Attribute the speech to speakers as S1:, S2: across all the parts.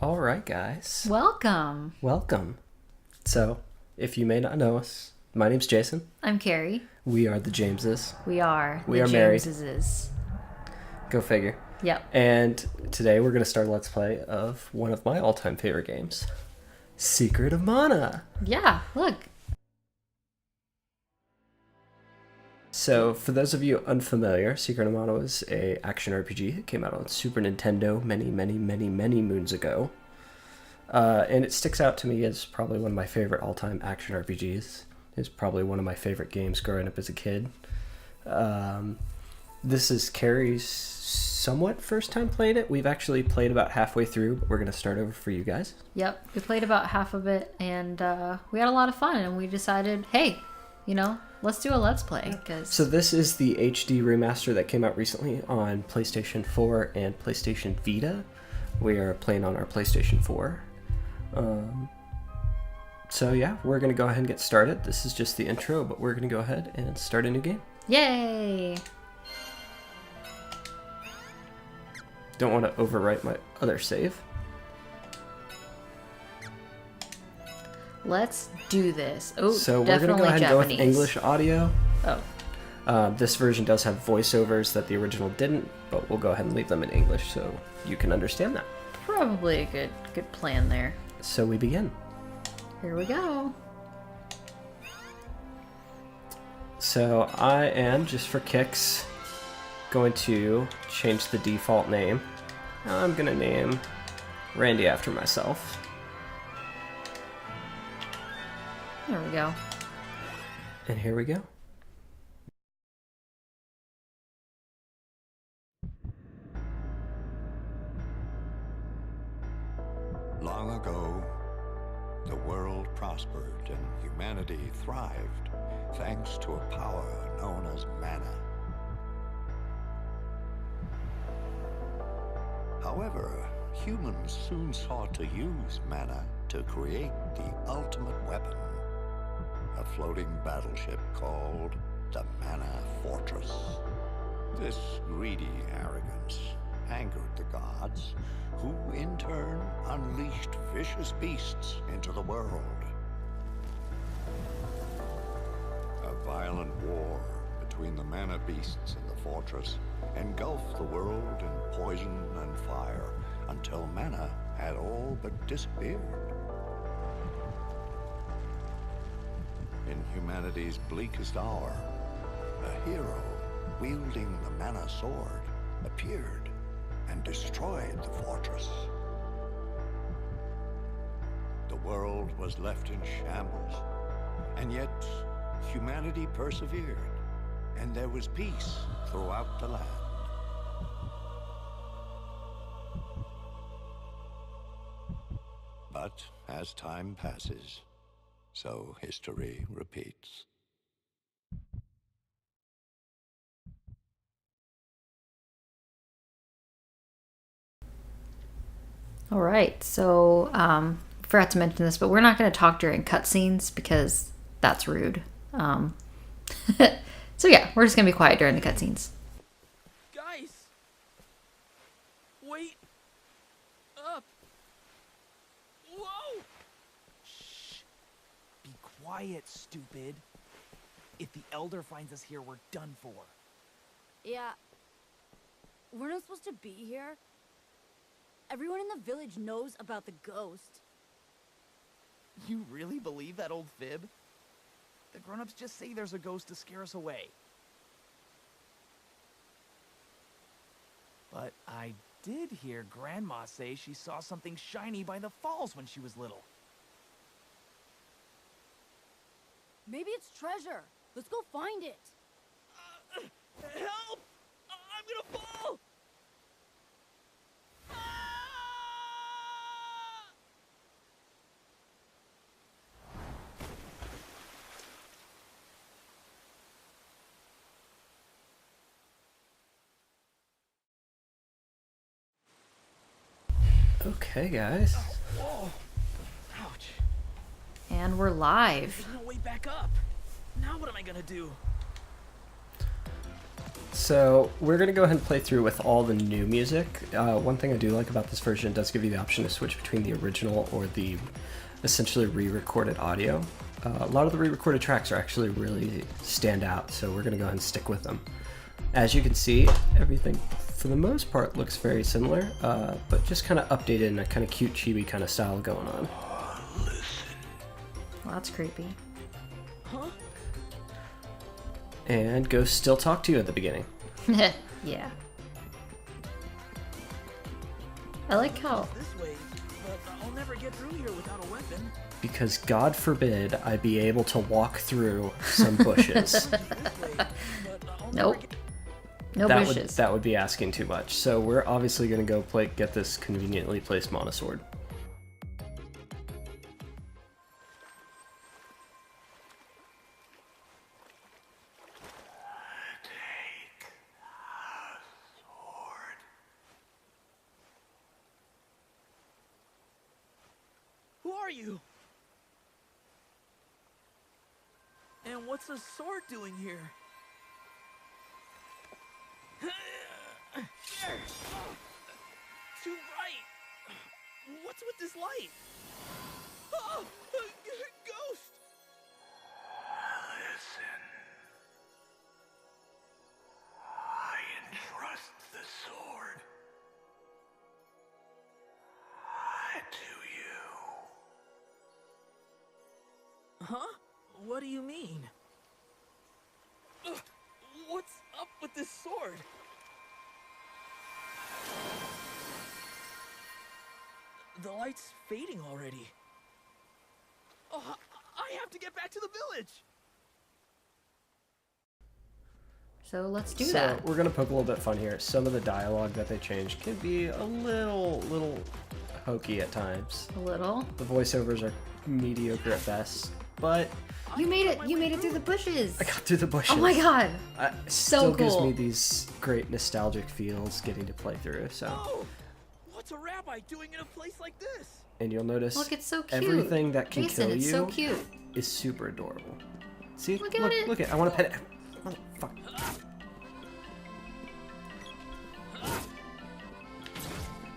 S1: All right, guys.
S2: Welcome.
S1: Welcome. So, if you may not know us, my name's Jason.
S2: I'm Carrie.
S1: We are the Jameses.
S2: We are
S1: We
S2: the
S1: are married.
S2: Jameses.
S1: Go figure.
S2: Yep.
S1: And today we're going to start a Let's Play of one of my all-time favorite games, Secret of Mana.
S2: Yeah, look.
S1: So, for those of you unfamiliar, Secret of Mana was a action RPG. It came out on Super Nintendo many moons ago. And it sticks out to me as probably one of my favorite all-time action RPGs. It's probably one of my favorite games growing up as a kid. This is Carrie's somewhat first time playing it. We've actually played about halfway through, but we're going to start over for you guys.
S2: Yep. We played about half of it, and we had a lot of fun, and we decided, hey, let's do a Let's Play.
S1: So this is the HD remaster that came out recently on PlayStation 4 and PlayStation Vita. We are playing on our PlayStation 4. So yeah, we're going to go ahead and get started. This is just the intro, but we're going to go ahead and start a new game.
S2: Yay!
S1: Don't want to overwrite my other save.
S2: Let's do this. Oh,
S1: so we're going to go ahead and go with English audio.
S2: Oh.
S1: This version does have voiceovers that the original didn't, but we'll go ahead and leave them in English so you can understand that.
S2: Probably a good plan there.
S1: So we begin.
S2: Here we go.
S1: So I am, just for kicks, going to change the default name. I'm going to name Randy after myself.
S2: There we go.
S1: And here we go.
S3: Long ago, the world prospered and humanity thrived thanks to a power known as mana. However, humans soon sought to use mana to create the ultimate weapon, a floating battleship called the Mana Fortress. This greedy arrogance angered the gods, who in turn unleashed vicious beasts into the world. A violent war between the mana beasts and the fortress engulfed the world in poison and fire until mana had all but disappeared. In humanity's bleakest hour, a hero wielding the mana sword appeared and destroyed the fortress. The world was left in shambles, and yet humanity persevered, and there was peace throughout the land. But as time passes, so history repeats.
S2: All right, so forgot to mention this, but we're not going to talk during cutscenes because that's rude. So yeah, we're just going to be quiet during the cutscenes.
S4: Guys! Wait! Up! Whoa! Shh! Be quiet, stupid. If the Elder finds us here, we're done for.
S5: Yeah. We're not supposed to be here. Everyone in the village knows about the ghost.
S4: You really believe that old fib? The grown-ups just say there's a ghost to scare us away. But I did hear Grandma say she saw something shiny by the falls when she was little.
S5: Maybe it's treasure. Let's go find it.
S4: Help! I'm gonna fall!
S1: Okay, guys.
S4: Whoa! Ouch.
S2: And we're live.
S4: There's no way back up. Now what am I gonna do?
S1: So we're going to go ahead and play through with all the new music. One thing I do like about this version, it does give you the option to switch between the original or the essentially re-recorded audio. A lot of the re-recorded tracks are actually really stand out, so we're going to go ahead and stick with them. As you can see, everything for the most part looks very similar, but just kind of updated in a kind of cute chibi kind of style going on.
S2: Well, that's creepy.
S4: Huh?
S1: And ghosts still talk to you at the beginning.
S2: Yeah. I like how...
S4: This way, but I'll never get through here without a weapon.
S1: Because God forbid I be able to walk through some bushes.
S4: This way, but I'll never
S2: Nope.
S4: get...
S2: No bushes.
S1: That would be asking too much. So we're obviously going to go get this conveniently placed monosword.
S4: Who are you? And what's a sword doing here? Too bright. What's with this light? Oh, ghost!
S3: Listen. I entrust the sword to you.
S4: Huh? What do you mean? Ugh, what's up with this sword? The light's fading already. Oh, I have to get back to the village!
S2: So let's do
S1: So
S2: that.
S1: we're going to poke a little bit fun here. Some of the dialogue that they changed can be a little hokey at times.
S2: A little.
S1: The voiceovers are mediocre at best, but
S2: You made it. You made it through the bushes.
S1: I got through the bushes.
S2: Oh my god.
S1: It still gives
S2: cool.
S1: me these great nostalgic feels getting to play through. So,
S4: Oh! What's a rabbi doing in a place like this?
S1: and you'll notice
S2: Look, it's so cute.
S1: everything that can
S2: Jason,
S1: kill
S2: it's
S1: you
S2: so cute.
S1: is super adorable. See,
S2: Look at it.
S1: Look at. I want to pet it. Oh, fuck.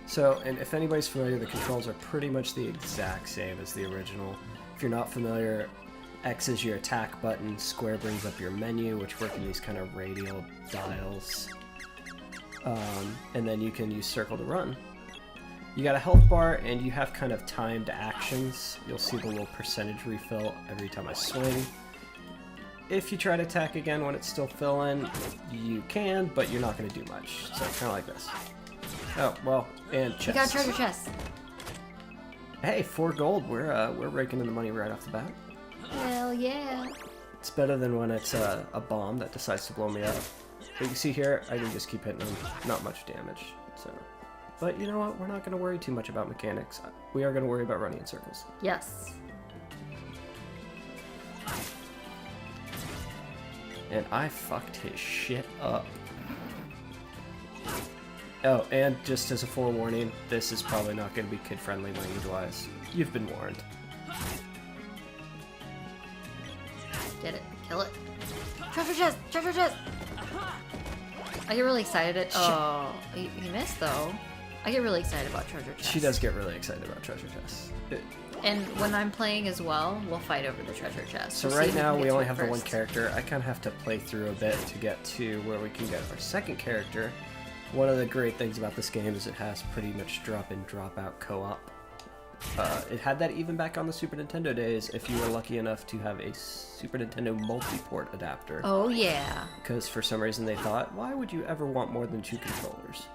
S1: So, and if anybody's familiar, the controls are pretty much the exact same as the original. If you're not familiar, X is your attack button, square brings up your menu, which work in these kind of radial dials. And then you can use circle to run. You got a health bar, and you have kind of timed actions. You'll see the little percentage refill every time I swing. If you try to attack again when it's still filling, you can, but you're not going to do much. So kind of like this. Oh, well, and chest.
S2: You got a treasure chest.
S1: Hey, 4 gold. We're raking in the money right off the bat.
S2: Hell yeah.
S1: It's better than when it's a bomb that decides to blow me up. But you can see here, I can just keep hitting them. Not much damage. So, but you know what? We're not going to worry too much about mechanics. We are going to worry about running in circles.
S2: Yes.
S1: And I fucked his shit up. Oh, and just as a forewarning, this is probably not going to be kid-friendly language-wise. You've been warned.
S2: Get it. Kill it. Treasure chest! Treasure chest! I get really excited. Oh, you missed though. I get really excited about treasure chests.
S1: She does get really excited about treasure chests.
S2: And when I'm playing as well, we'll fight over the treasure chest.
S1: So
S2: We'll see
S1: right
S2: who
S1: now
S2: can
S1: we
S2: get to
S1: only
S2: it
S1: have the one
S2: first.
S1: character. I kind of have to play through a bit to get to where we can get our second character. One of the great things about this game is it has pretty much drop-in, drop-out co-op. It had that even back on the Super Nintendo days if you were lucky enough to have a Super Nintendo multi-port adapter.
S2: Oh yeah.
S1: Because for some reason they thought, why would you ever want more than 2 controllers?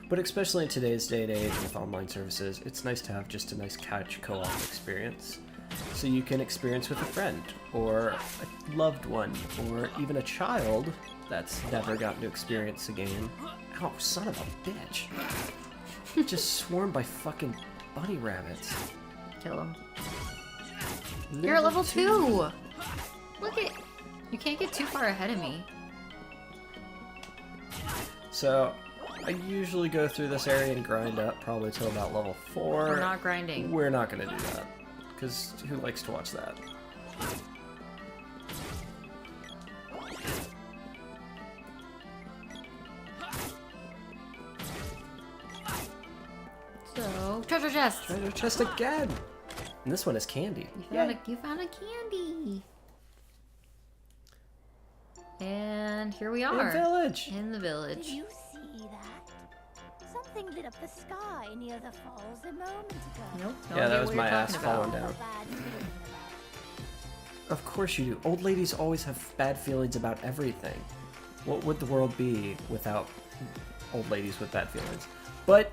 S1: But especially in today's day and age with online services, it's nice to have just a nice couch co-op experience. So you can experience with a friend, or a loved one, or even a child that's never gotten to experience a game. Ow, son of a bitch. Just swarmed by fucking bunny rabbits.
S2: Kill him. You're at level 2! Look at... You can't get too far ahead of me.
S1: So, I usually go through this area and grind up probably till about level 4.
S2: We're not grinding.
S1: We're not going to do that. Because who likes to watch that?
S2: So, treasure chest!
S1: Treasure chest again! And this one is candy.
S2: You found a candy! And here we are.
S1: In village!
S2: In the
S6: Did
S2: village.
S6: you see that? Something lit up the sky near the falls a moment ago.
S2: Nope. No
S1: Yeah,
S2: idea
S1: that was
S2: what
S1: my
S2: you're
S1: ass
S2: talking about.
S1: falling down.
S6: Bad feeling about.
S1: Of course you do. Old ladies always have bad feelings about everything. What would the world be without old ladies with bad feelings? But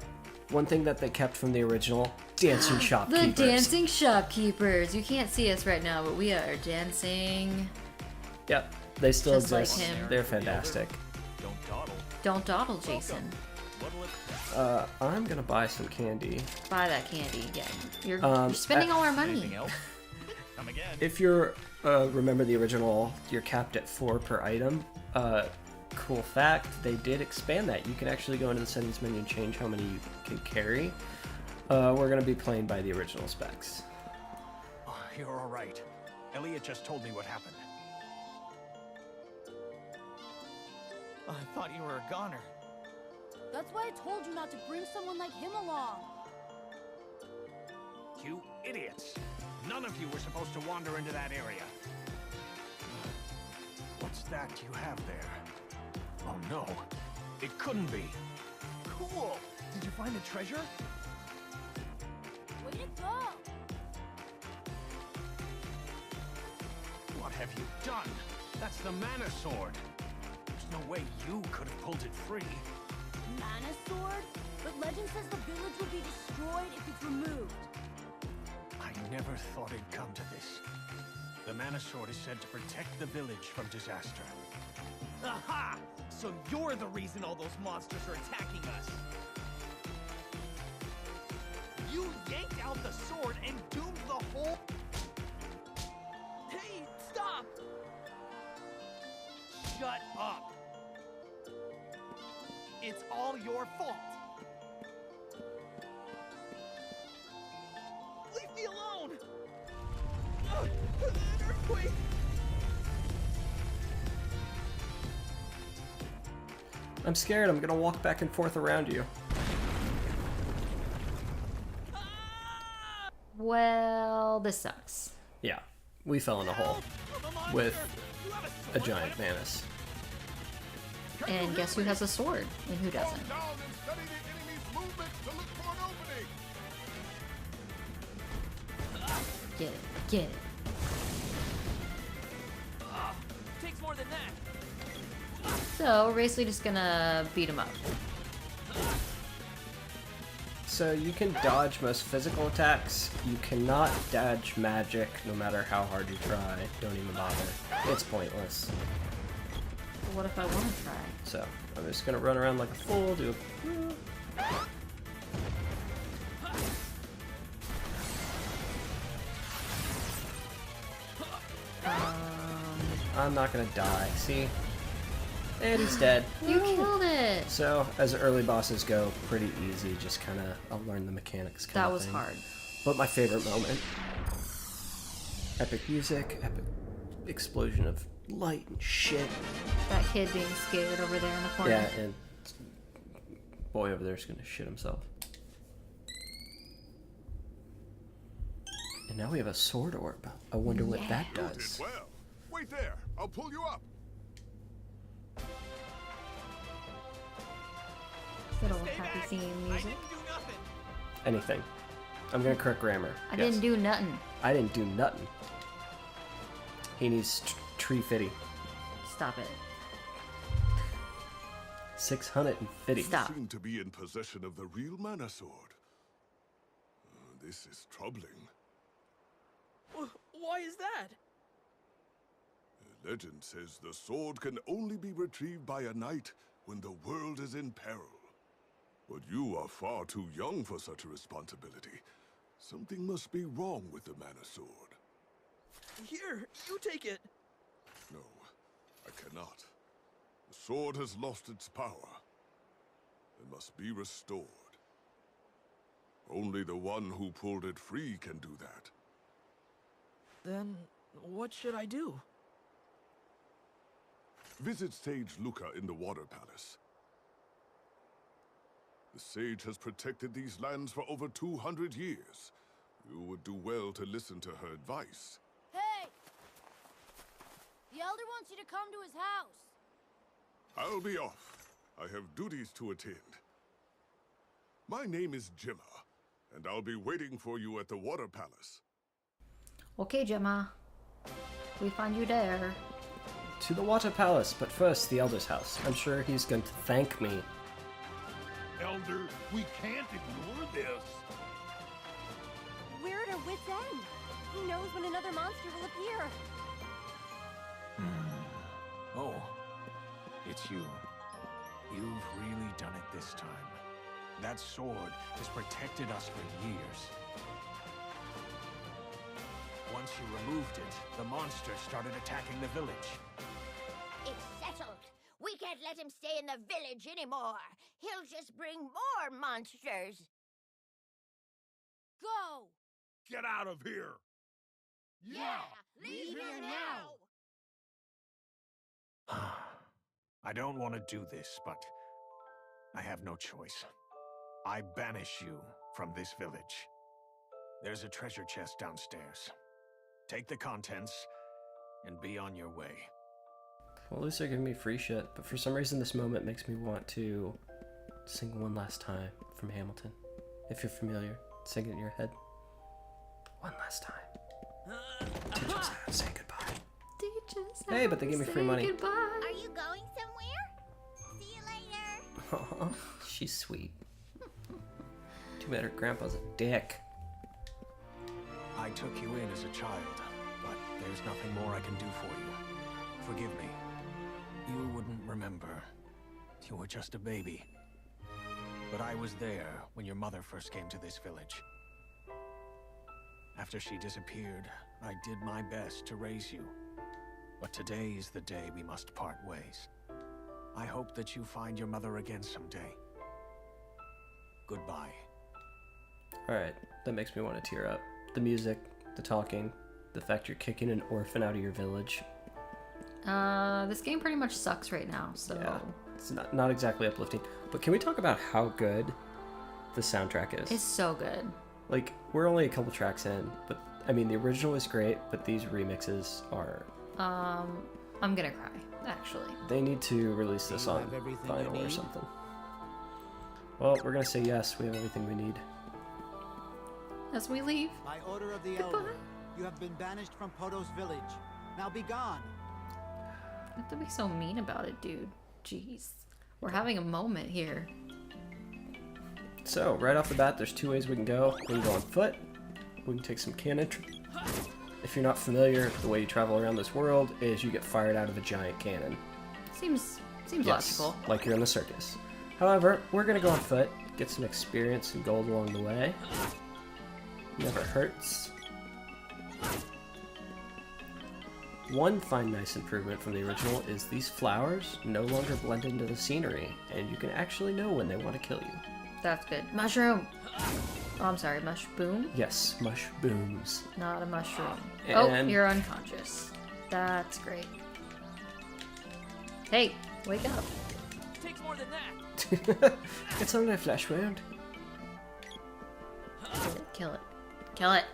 S1: one thing that they kept from the original, dancing
S2: The
S1: shopkeepers.
S2: dancing shopkeepers. You can't see us right now, but we are dancing.
S1: Yep, they still
S2: Just like
S1: exist.
S2: him.
S1: They're fantastic.
S4: Don't dawdle.
S2: Don't dawdle, Jason.
S4: What'll it...
S1: I'm gonna buy some candy.
S2: Buy that candy. Yeah, you're
S1: Um,
S2: spending all our
S4: Anything
S2: money.
S4: else? Come again.
S1: If you're remember the original, you're capped at 4 per item. Cool fact, they did expand that. You can actually go into the settings menu and change how many you can carry. We're gonna be playing by the original specs.
S4: Oh, you're all right. Elliot just told me what happened. I thought you were a goner.
S5: That's why I told you not to bring someone like him along.
S4: You idiots! None of you were supposed to wander into that area. What's that you have there? Oh no, it couldn't be. Cool! Did you find the treasure?
S5: Way to go!
S4: What have you done? That's the mana sword. There's no way you could have pulled it free.
S5: Mana sword? But legend says the village will be destroyed if it's removed.
S4: I never thought it'd come to this. The mana sword is said to protect the village from disaster. Aha! So you're the reason all those monsters are attacking us. You yanked out the sword and doomed the whole... Hey, stop! Shut up! It's all your fault! Leave me alone! Ugh, an earthquake!
S1: I'm scared. I'm gonna walk back and forth around you.
S2: Well, this sucks.
S1: Yeah, we fell in a hole with a giant Manus.
S2: And guess who has a sword and who doesn't? Get it, get it.
S4: Takes more than that.
S2: So, we're basically just gonna beat him up.
S1: So you can dodge most physical attacks. You cannot dodge magic no matter how hard you try. Don't even bother. It's pointless.
S2: But what if I want to try?
S1: So I'm just gonna run around like a fool, do a... I'm not gonna die. See? And he's dead.
S2: You killed it!
S1: So, as early bosses go, pretty easy. Just kind of, I'll learn the mechanics.
S2: That was hard.
S1: But my favorite moment: epic music, epic explosion of light and shit.
S2: That kid being scared over there in the corner.
S1: Yeah, and boy over there's gonna shit himself. And now we have a sword orb. I wonder what that does.
S7: Well, wait there. I'll pull you up.
S2: Little happy theme music.
S1: Anything. I'm gonna correct grammar.
S2: I
S1: Yes.
S2: didn't do nothing.
S1: I didn't do nothing. He needs tree fitty.
S2: Stop it.
S1: 650.
S2: Stop.
S7: You seem to be in possession of the real mana sword. This is troubling.
S4: Why is that?
S7: Legend says the sword can only be retrieved by a knight when the world is in peril. But you are far too young for such a responsibility. Something must be wrong with the mana sword.
S4: Here, you take it.
S7: No, I cannot. The sword has lost its power. It must be restored. Only the one who pulled it free can do that.
S4: Then, what should I do?
S7: Visit Sage Luca in the Water Palace. The sage has protected these lands for over 200 years. You would do well to listen to her advice.
S5: Hey! The Elder wants you to come to his house.
S7: I'll be off. I have duties to attend. My name is Gemma, and I'll be waiting for you at the Water Palace.
S2: Okay, Gemma. We find you there.
S1: To the Water Palace, but first the Elder's house. I'm sure he's going to thank me.
S4: Elder, we can't ignore this.
S6: We're at our wit's end. Who knows when another monster will appear?
S4: Oh, it's you. You've really done it this time. That sword has protected us for years. Once you removed it, the monsters started attacking the village.
S6: It's settled. We can't let him stay in the village anymore. He'll just bring more monsters.
S5: Go!
S4: Get out of here!
S6: Leave here now!
S4: I don't want to do this, but I have no choice. I banish you from this village. There's a treasure chest downstairs. Take the contents and be on your way.
S1: Well, at least they're giving me free shit, but for some reason this moment makes me want to sing One Last Time from Hamilton. If you're familiar, sing it in your head. One last time. Teach us how to say goodbye. Hey, but they gave me free money.
S2: Goodbye.
S6: Are you going somewhere? See you later.
S1: Aw, she's sweet. Too bad her grandpa's a dick.
S4: I took you in as a child, but there's nothing more I can do for you. Forgive me. You wouldn't remember. You were just a baby. But I was there when your mother first came to this village. After she disappeared, I did my best to raise you. But today is the day we must part ways. I hope that you find your mother again someday. Goodbye.
S1: Alright, that makes me want to tear up. The music, the talking, the fact you're kicking an orphan out of your village.
S2: This game pretty much sucks right now, so...
S1: Yeah, it's not exactly uplifting. But can we talk about how good the soundtrack is?
S2: It's so good.
S1: Like, we're only a couple tracks in, but, I mean, the original is great, but these remixes are...
S2: I'm gonna cry, actually.
S1: They need to release this on vinyl or something. Well, we're gonna say yes, we have everything we need.
S2: As we leave.
S8: By order of the
S2: Goodbye.
S8: Elder, you have been banished from Poto's village. Now be gone.
S2: You have to be so mean about it, dude. Jeez. We're having a moment here.
S1: So, right off the bat, there's two ways we can go. We can go on foot. We can take some cannon. If you're not familiar, the way you travel around this world is you get fired out of a giant cannon.
S2: Seems
S1: Yes,
S2: logical.
S1: like you're in the circus. However, we're gonna go on foot, get some experience and gold along the way. Never hurts. One fine, nice improvement from the original is these flowers no longer blend into the scenery, and you can actually know when they want to kill you.
S2: That's good. Mushroom! Oh, I'm sorry, mush boom?
S1: Yes, mush booms.
S2: Not a mushroom.
S1: And-
S2: Oh, you're unconscious. That's great. Hey, wake up.
S9: Takes more than that.
S1: It's only a flesh wound.
S2: Kill it, kill it. Kill it!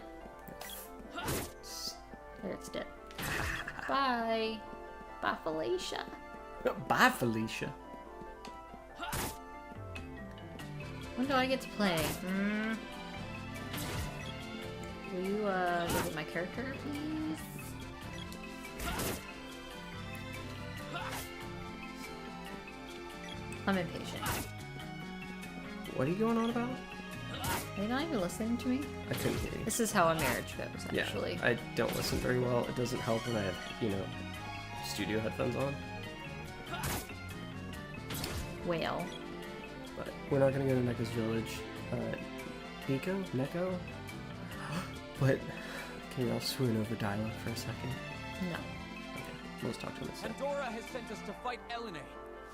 S2: There, it's dead. Bye. Bye, Felicia.
S1: Bye, Felicia.
S2: When do I get to play? Will you, look at my character, please? I'm impatient.
S1: What are you going on about?
S2: Are you not even listening to me?
S1: I couldn't hear you.
S2: This is how a marriage goes, actually.
S1: Yeah, I don't listen very well. It doesn't help when I have, studio headphones on.
S2: Well.
S1: But we're not gonna go to Neko's village. Neko? But can you all swoon over dialogue for a second?
S2: No.
S1: Okay, let's talk to him instead.
S9: Pandora has sent us to fight Elene,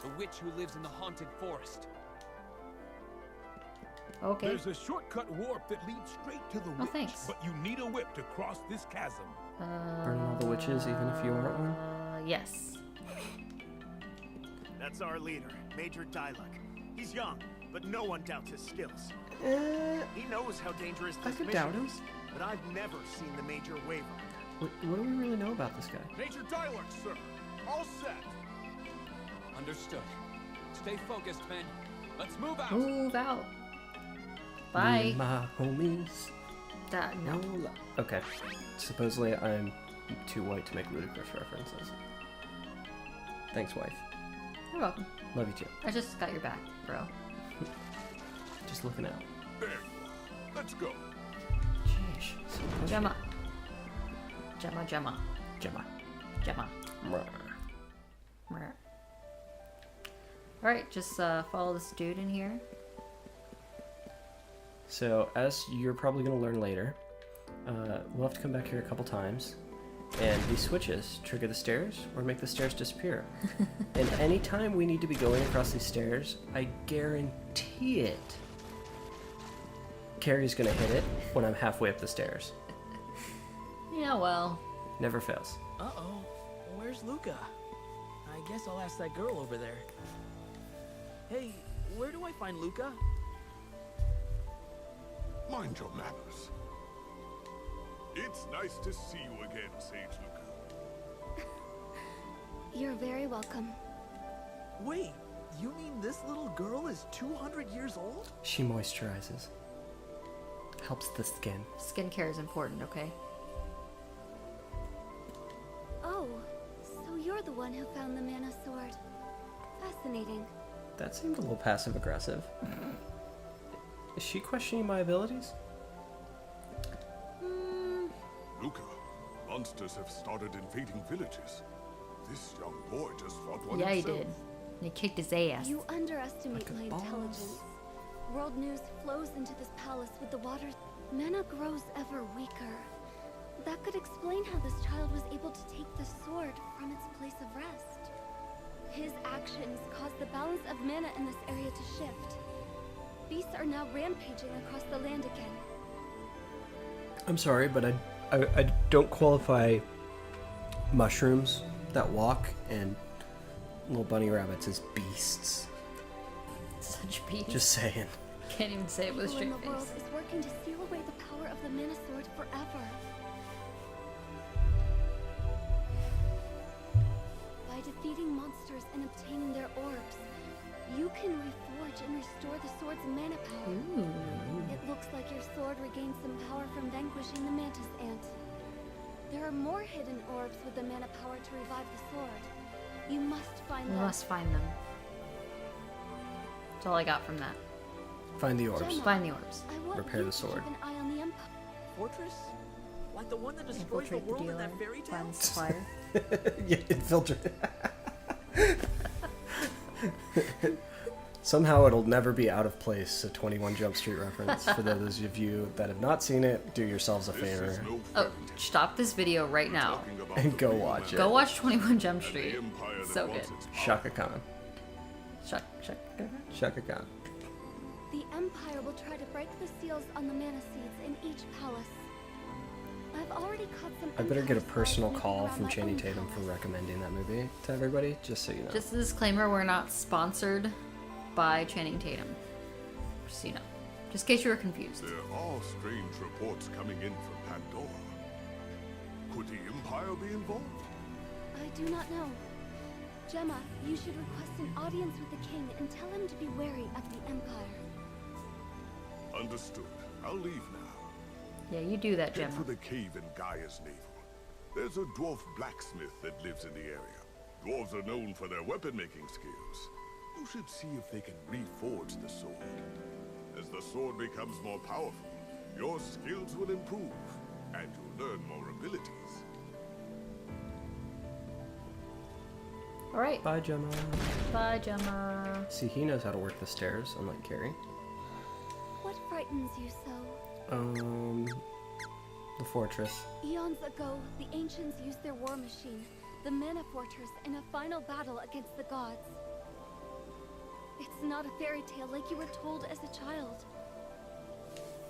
S9: the witch who lives in the haunted forest.
S2: Okay.
S10: There's a shortcut warp that leads straight to the witch,
S2: thanks.
S10: but you need a whip to cross this chasm.
S1: Burning all the witches, even if you aren't one?
S2: Yes.
S11: That's our leader, Major Diluc. He's young,
S4: but no one doubts his skills. He knows how dangerous
S1: I
S4: this
S1: could
S4: mission
S1: doubt him.
S4: is, but I've never seen the Major waver.
S1: What do we really know about this guy?
S10: Major dialect, sir. All set.
S9: Understood. Stay focused, men. Let's move out.
S2: Move out.
S1: Me
S2: Bye.
S1: and my homies.
S2: No.
S1: Okay. Supposedly I'm too white to make ludicrous references. Thanks, wife.
S2: You're welcome.
S1: Love you too.
S2: I just got your back, bro.
S1: Just looking out.
S7: There. Let's go.
S1: Sheesh. So pushy.
S2: Gemma. Gemma, Gemma.
S1: Gemma.
S2: Gemma.
S1: Mwah.
S2: Alright, just follow this dude in here.
S1: So, as you're probably going to learn later, we'll have to come back here a couple times, and these switches trigger the stairs or make the stairs disappear. And anytime we need to be going across these stairs, I guarantee it, Carrie's going to hit it when I'm halfway up the stairs.
S2: Yeah, well.
S1: Never fails.
S11: Uh-oh. Where's Luca? I guess I'll ask that girl over there. Hey, where do I find Luca?
S7: Mind your manners. It's nice to see you again, Sage Luca.
S5: You're very welcome.
S11: Wait, you mean this little girl is 200 years old?
S1: She moisturizes. Helps the skin.
S2: Skincare is important, okay?
S5: Oh, so you're the one who found the mana sword. Fascinating.
S1: That seemed a little passive-aggressive. Is she questioning my abilities?
S7: Luca, monsters have started invading villages. This young boy just fought one
S2: Yeah, he
S7: himself.
S2: did. And he kicked his ass.
S5: You underestimate
S1: Like a
S5: my
S1: boss.
S5: intelligence. World news flows into this palace with the water. Mana grows ever weaker. That could explain how this child was able to take the sword from its place of rest. His actions caused the balance of mana in this area to shift. Beasts are now rampaging across the land again.
S1: I'm sorry, but I don't qualify mushrooms that walk and little bunny rabbits as beasts.
S2: Such beast.
S1: Just saying.
S2: Can't even say it with a
S5: People in
S2: straight
S5: the world
S2: face.
S5: is working to seal away the power of the mana sword forever. By defeating monsters and obtaining their orbs, you can reforge and restore the sword's mana power. It looks like your sword regained some power from vanquishing the mantis ant. There are more hidden orbs with the mana power to revive the sword. You must find
S2: We
S5: them.
S2: must find them. That's all I got from that.
S1: Find the orbs.
S5: Gemma,
S2: Find the orbs.
S5: I want
S1: Repair
S5: you
S1: the
S5: to
S1: sword.
S5: keep an eye on the Empire.
S11: Fortress? Like the one that destroys the
S2: Infiltrate the
S11: world in
S2: dealer.
S11: that fairy tale?
S2: Find the supplier.
S1: Yeah, infiltrate. Somehow it'll never be out of place, a 21 Jump Street reference. For those of you that have not seen it, do yourselves a
S7: This is
S1: favor
S7: no
S2: Oh,
S7: fairy
S2: stop this video right
S7: tale.
S2: now.
S7: Talking about
S1: and
S7: the
S1: go
S7: real
S1: watch it.
S2: Go watch 21 Jump
S7: and the
S2: Street.
S7: empire that
S2: So
S7: wants
S2: good.
S7: its power.
S1: Shaka Khan. Shaka Khan.
S5: The Empire will try to break the seals on the mana seeds in each palace. I've already caught some.
S1: I better get a
S5: Empire
S1: personal
S5: spies
S1: call
S5: moving
S1: from
S5: around my
S1: Channing
S5: own
S1: Tatum for
S5: palace.
S1: recommending that movie to everybody, just so you know.
S2: Just a disclaimer, we're not sponsored by Channing Tatum. Just so you know. Just in case you were confused.
S7: There are strange reports coming in from Pandora. Could the Empire be involved?
S5: I do not know. Gemma, you should request an audience with the king and tell him to be wary of the Empire.
S7: Understood. I'll leave now.
S2: Yeah, you do that,
S7: Head
S2: Gemma.
S7: for the cave in Gaia's navel. There's a dwarf blacksmith that lives in the area. Dwarves are known for their weapon-making skills. You should see if they can reforge the sword. As the sword becomes more powerful, your skills will improve, and you'll learn more abilities.
S2: Alright.
S1: Bye, Gemma.
S2: Bye, Gemma.
S1: See, he knows how to work the stairs, unlike Carrie.
S5: What frightens you so?
S1: The fortress.
S5: Eons ago, the ancients used their war machine, the Mana Fortress, in a final battle against the gods. It's not a fairy tale like you were told as a child.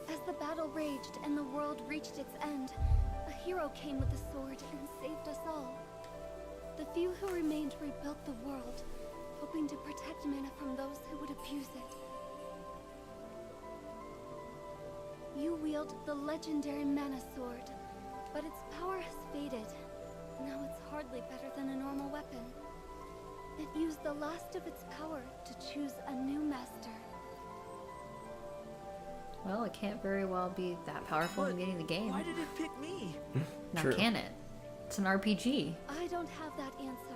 S5: As the battle raged and the world reached its end, a hero came with a sword and saved us all. The few who remained rebuilt the world, hoping to protect mana from those who would abuse it. wield the legendary Mana Sword, but its power has faded. Now it's hardly better than a normal weapon. It used the last of its power to choose a new master.
S2: Well, it can't very well be that powerful in the beginning of the game.
S11: Why did it pick me?
S2: Now
S1: True.
S2: can it? It's an RPG.
S5: I don't have that answer,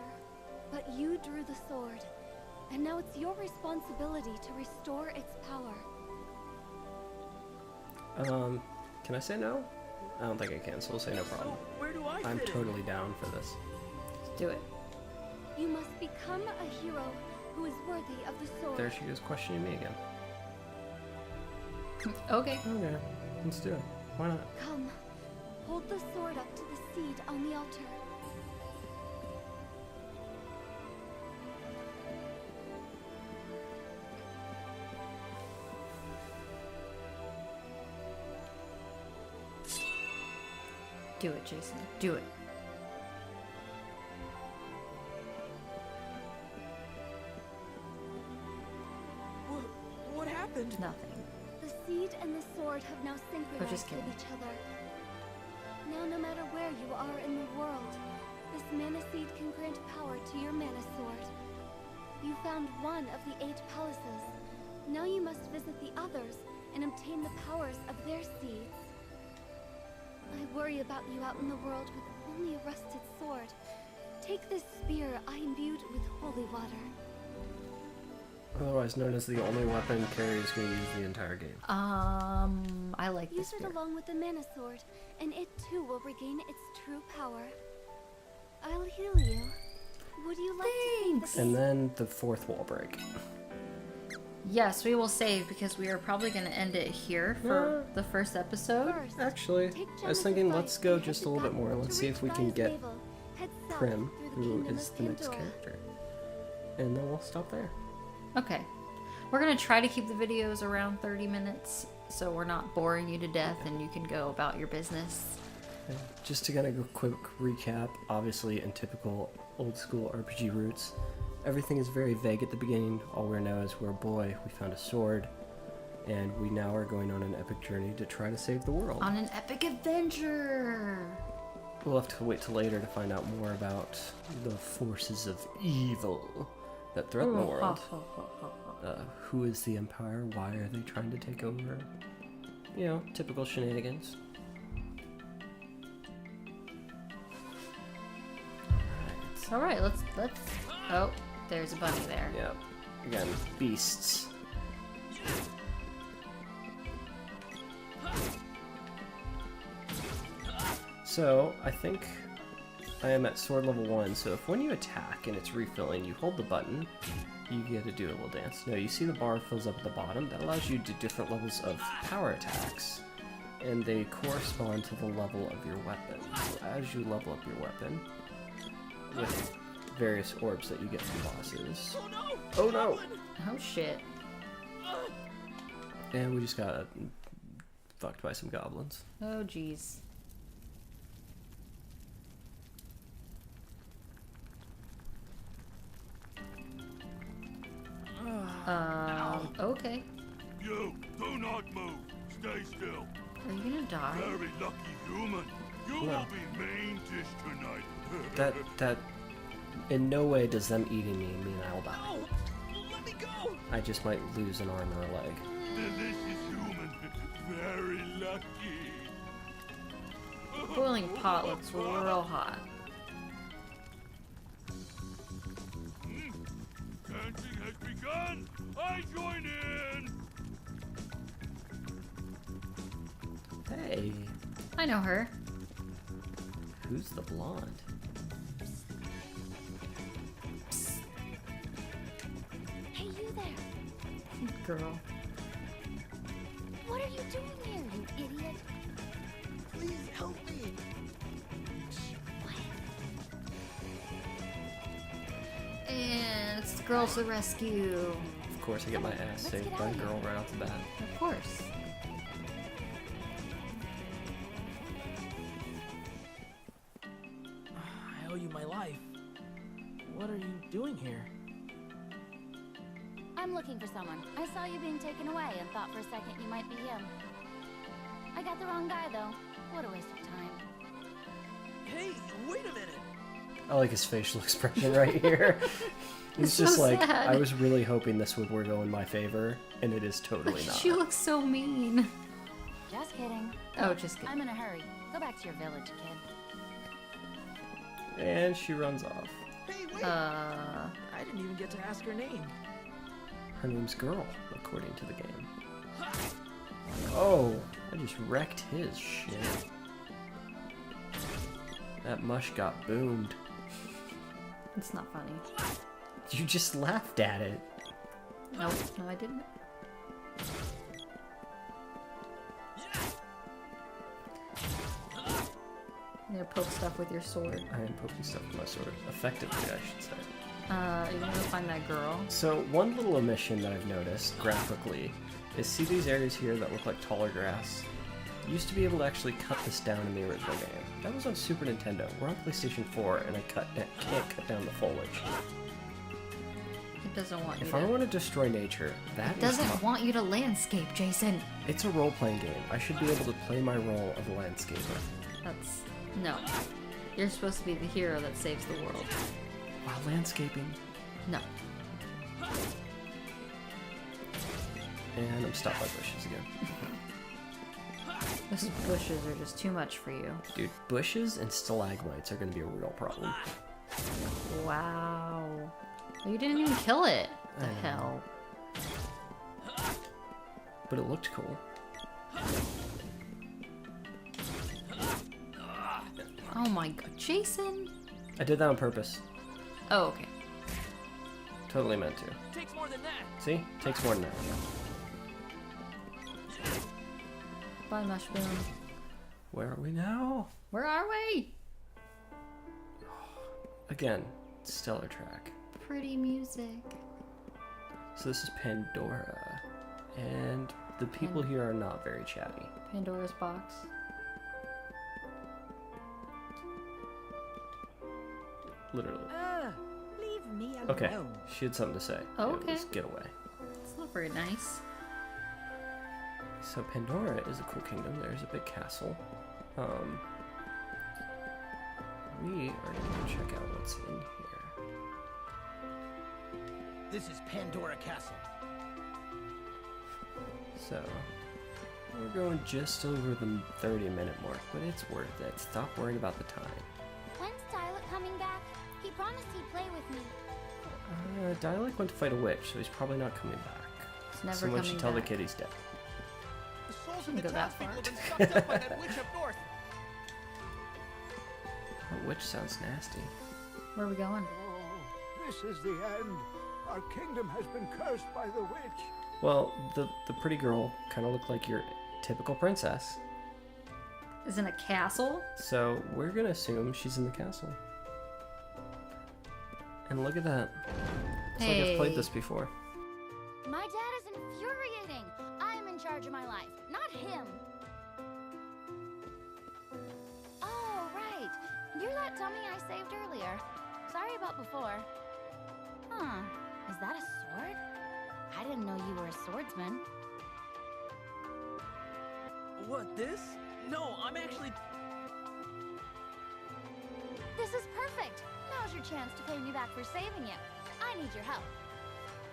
S5: but you drew the sword, and now it's your responsibility to restore its power.
S1: Can I say no? I don't think I can, so we'll say no problem.
S11: So where do I
S1: I'm
S11: fit in?
S1: totally down for this.
S2: Let's do it.
S5: You must become a hero who is worthy of the sword.
S1: There she goes questioning me again.
S2: Okay.
S1: Okay, let's do it. Why not?
S5: Come, hold the sword up to the seed on the altar.
S2: Do it, Jason. Do it.
S11: What happened?
S2: Nothing.
S5: The seed and the sword have now synchronized
S2: just
S5: with
S2: kidding.
S5: each other. Now, no matter where you are in the world, this mana seed can grant power to your mana sword. You found one of the 8 palaces. Now you must visit the others and obtain the powers of their seeds. I worry about you out in the world with only a rusted sword. Take this spear I imbued with holy water.
S1: Otherwise known as the only weapon Carrie is going to use the entire game.
S2: I like
S5: Use
S2: this
S5: it along with the mana sword, and it too will regain its true power. I'll heal you. Would you like to save the
S1: And then the 4th wall break.
S2: Yes, we will save because we are probably going to end it here for the first episode.
S5: First,
S1: Actually,
S5: take
S1: I was
S5: Gemma's
S1: thinking
S5: advice
S1: let's go
S5: and
S1: just
S5: head
S1: a little bit
S5: back
S1: more.
S5: to
S1: Let's see
S5: reach
S1: if we can
S5: Gaya's
S1: get
S5: navel. Head south
S1: Prim,
S5: through the
S1: who
S5: kingdom
S1: is
S5: of
S1: the next
S5: Pandora.
S1: character. And then we'll stop there.
S2: Okay. We're going to try to keep the videos around 30 minutes so we're not boring you to death and you can go about your business.
S1: And just to kind of go quick recap, obviously in typical old school RPG roots, everything is very vague at the beginning. All we know is we're a boy, we found a sword, and we now are going on an epic journey to try to save the world.
S2: On an epic adventure!
S1: We'll have to wait till later to find out more about the forces of evil that threaten the world. Who is the Empire? Why are they trying to take over? You know, typical shenanigans.
S2: Alright, let's... Oh, there's a bunny there.
S1: Yep. Again, beasts. So, I think I am at sword level 1, so if when you attack and it's refilling, you hold the button, you get to do a little dance. No, you see the bar fills up at the bottom. That allows you to do different levels of power attacks, and they correspond to the level of your weapon. So as you level up your weapon, with various orbs that you get from bosses. Oh no!
S2: Oh shit.
S1: And we just got fucked by some goblins.
S2: Oh jeez. Okay.
S10: You, do not move. Stay still.
S2: Are you gonna die?
S10: Very lucky human. You
S1: No.
S10: will be main dish tonight.
S1: That in no way does them eating me mean I'll die.
S11: Oh, let me go!
S1: I just might lose an arm or a leg.
S10: Delicious human. Very lucky.
S2: Boiling pot looks real hot.
S10: Dancing has begun. I join in.
S1: Hey,
S2: I know her.
S1: who's the blonde?
S5: Hey, you there!
S2: Girl.
S5: What are you doing here, you idiot?
S11: Please help me!
S2: And it's the girl to the rescue.
S1: Of course, I get my ass
S5: Let's
S1: saved
S5: get
S1: by a
S5: out of
S1: girl
S5: here.
S1: right off the bat.
S2: Of course.
S11: I owe you my life. What are you doing here?
S5: I'm looking for someone. I saw you being taken away and thought for a second you might be him. I got the wrong guy, though. What a waste of time.
S11: Hey, wait a minute.
S1: I like his facial expression right here. He's
S2: so
S1: just like,
S2: sad.
S1: I was really hoping this would go in my favor, and it is totally not.
S2: She looks so mean.
S5: Just kidding.
S2: Oh, just kidding.
S5: I'm in a hurry. Go back to your village, kid.
S1: And she runs off.
S11: Hey, wait.
S2: Uh,
S11: I didn't even get to ask her name.
S1: Her name's Girl, according to the game. Oh, I just wrecked his shit. That mush got boomed.
S2: it's not funny.
S1: You just laughed at it.
S2: Nope, no, I didn't. You gonna poke stuff with your sword.
S1: I am poking stuff with my sword. Effectively, I should say.
S2: You're gonna find that girl.
S1: So, one little omission that I've noticed, graphically, is see these areas here that look like taller grass? You used to be able to actually cut this down in the original game. That was on Super Nintendo. We're on PlayStation 4, and I can't cut down the foliage.
S2: It doesn't want you
S1: If
S2: to.
S1: I want to destroy nature, that
S2: It doesn't want you to landscape, Jason.
S1: It's a role-playing game. I should be able to play my role of a landscaper.
S2: That's... No. You're supposed to be the hero that saves the world.
S1: While landscaping.
S2: No.
S1: And I'm stopped by bushes again.
S2: Those bushes are just too much for you.
S1: Dude, bushes and stalagmites are going to be a real problem.
S2: Wow. You didn't even kill it. The hell?
S1: But it looked cool.
S2: Oh my god. Jason?
S1: I did that on purpose.
S2: Oh, okay.
S1: Totally meant to.
S11: Takes more than that.
S1: See? Takes more than that.
S2: Bye, Mushroom.
S1: Where are we now?
S2: Where are we?
S1: Again, stellar track.
S2: Pretty music.
S1: So this is Pandora. And the people here are not very chatty.
S2: Pandora's box.
S1: Literally.
S8: Leave me alone.
S1: Okay, she had something to say.
S2: Oh,
S1: It was
S2: okay.
S1: get away.
S2: It's not very nice.
S1: So Pandora is a cool kingdom. There's a big castle. We are going to check out what's in here.
S4: This is Pandora Castle.
S1: So, we're going just over the 30-minute mark, but it's worth it. Stop worrying about the time.
S5: When's Tyler coming back? He promised he'd play with me.
S1: Dialect went to fight a witch, so he's probably not coming back.
S2: It's never
S1: Someone
S2: coming
S1: should tell
S2: back.
S1: the kid he's dead.
S4: The souls
S2: Shouldn't
S4: of the
S2: go that
S4: townspeople
S2: far.
S4: have been sucked up by that witch up north.
S1: That witch sounds nasty.
S2: Where are we going?
S3: Oh, this is the end. Our kingdom has been cursed by the witch.
S1: Well, the pretty girl kind of looked like your typical princess.
S2: Is in a castle?
S1: So we're gonna assume she's in the castle. And look at that. It's like I've played
S2: Hey.
S1: this before.
S5: My dad is infuriating. I'm in charge of my life, not him. Oh, right. You're that dummy I saved earlier. Sorry about before. Huh. Is that a sword? I didn't know you were a swordsman.
S11: What, this? No, I'm actually...
S5: This is perfect. Now's your chance to pay me back for saving you. I need your help.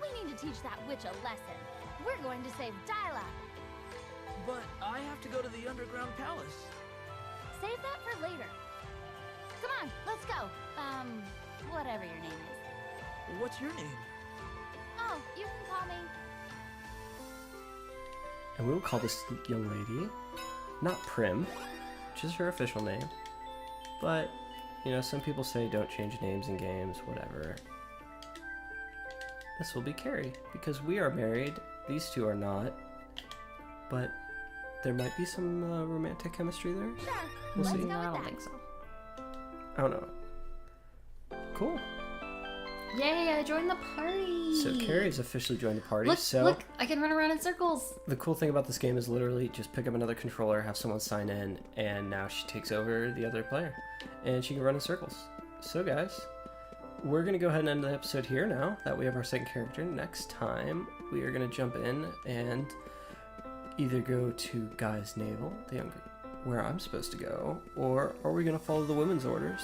S5: We need to teach that witch a lesson. We're going to save Dyla.
S11: But I have to go to the underground palace.
S5: Save that for later. Come on, let's go. Whatever your name is.
S11: What's your name?
S5: Oh, you can call me.
S1: And we will call this young lady not Prim, which is her official name, but, you know, some people say don't change names in games, whatever. This will be Carrie, because we are married, these two are not, but there might be some romantic chemistry there.
S5: Sure,
S1: We'll
S5: let's
S1: see.
S5: go
S2: No, I
S5: with
S2: don't
S5: that.
S2: think so.
S1: I don't know. Cool.
S2: Yay, I joined the party!
S1: So Carrie's officially joined the party,
S2: Look,
S1: so...
S2: look, I can run around in circles!
S1: The cool thing about this game is literally just pick up another controller, have someone sign in, and now she takes over the other player. And she can run in circles. So guys, we're going to go ahead and end the episode here now that we have our second character. Next time, we are going to jump in and either go to Guy's Navel, where I'm supposed to go, or are we going to follow the women's orders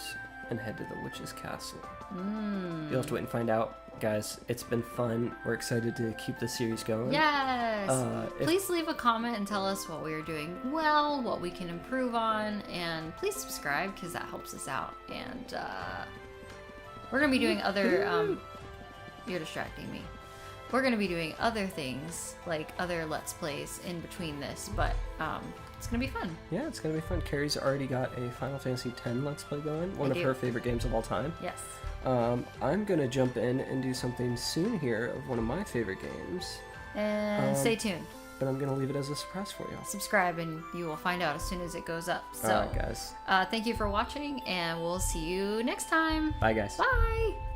S1: and head to the witch's castle? You'll have to wait and find out. Guys, it's been fun. We're excited to keep the series going.
S2: Yes! Please leave a comment and tell us what we are doing well, what we can improve on, and please subscribe because that helps us out. And we're going to be doing other... you're distracting me. We're going to be doing other things, like other Let's Plays in between this, but it's going to be fun.
S1: Yeah, it's going to be fun. Carrie's already got a Final Fantasy X Let's Play going, one of her favorite games of all time.
S2: Yes.
S1: I'm going to jump in and do something soon here of one of my favorite games.
S2: And stay tuned.
S1: But I'm going to leave it as a surprise for you.
S2: Subscribe and you will find out as soon as it goes up. So,
S1: all right, guys.
S2: Thank you for watching, and we'll see you next time.
S1: Bye, guys.
S2: Bye.